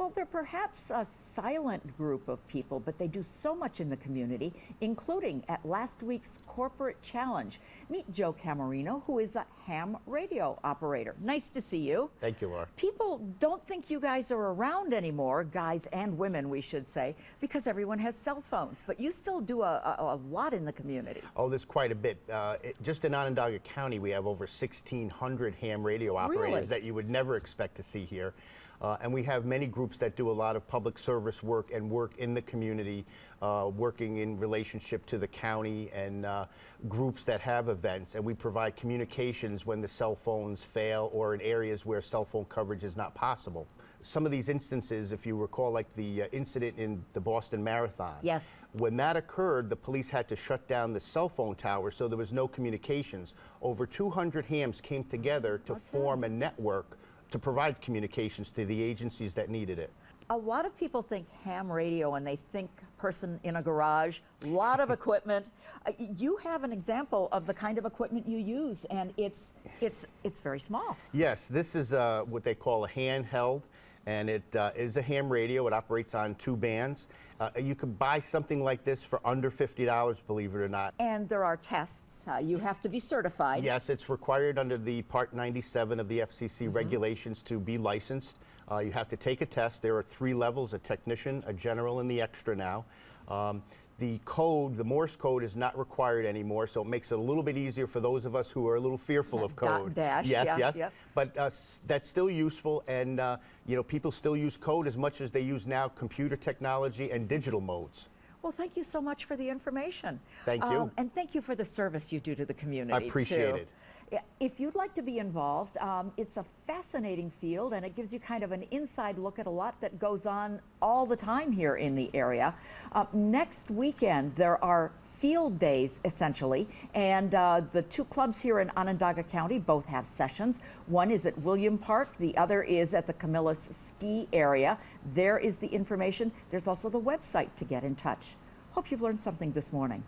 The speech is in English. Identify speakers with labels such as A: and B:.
A: Well, they're perhaps a silent group of people, but they do so much in the community, including at last week's Corporate Challenge. Meet Joe Camarino, who is a ham radio operator. Nice to see you.
B: Thank you, Laura.
A: People don't think you guys are around anymore, guys and women, we should say, because everyone has cell phones, but you still do a lot in the community.
B: Oh, there's quite a bit. Just in Onondaga County, we have over 1,600 ham radio operators
A: Really?
B: that you would never expect to see here. And we have many groups that do a lot of public service work and work in the community, working in relationship to the county, and groups that have events. And we provide communications when the cell phones fail or in areas where cell phone coverage is not possible. Some of these instances, if you recall, like the incident in the Boston Marathon.
A: Yes.
B: When that occurred, the police had to shut down the cell phone tower, so there was no communications. Over 200 hams came together to form a network to provide communications to the agencies that needed it.
A: A lot of people think ham radio and they think person in a garage, a lot of equipment. You have an example of the kind of equipment you use, and it's very small.
B: Yes, this is what they call a handheld, and it is a ham radio. It operates on 2 bands. You could buy something like this for under $50, believe it or not.
A: And there are tests. You have to be certified.
B: Yes, it's required under the Part 97 of the FCC regulations to be licensed. You have to take a test. There are 3 levels: a technician, a general, and the extra now. The code, the Morse code, is not required anymore, so it makes it a little bit easier for those of us who are a little fearful of code.
A: Dot dash,
B: yes,
A: yeah,
B: yes.
A: yeah.
B: But that's still useful, and you know, people still use code as much as they use now computer technology and digital modes.
A: Well, thank you so much for the information.
B: Thank you.
A: And thank you for the service you do to the community,
B: I appreciate
A: too.
B: it.
A: Yeah, if you'd like to be involved, it's a fascinating field, and it gives you kind of an inside look at a lot that goes on all the time here in the area. Next weekend, there are field days, essentially, and the 2 clubs here in Onondaga County both have sessions. One is at William Park, the other is at the Camillus Ski Area. There is the information. There's also the website to get in touch. Hope you've learned something this morning.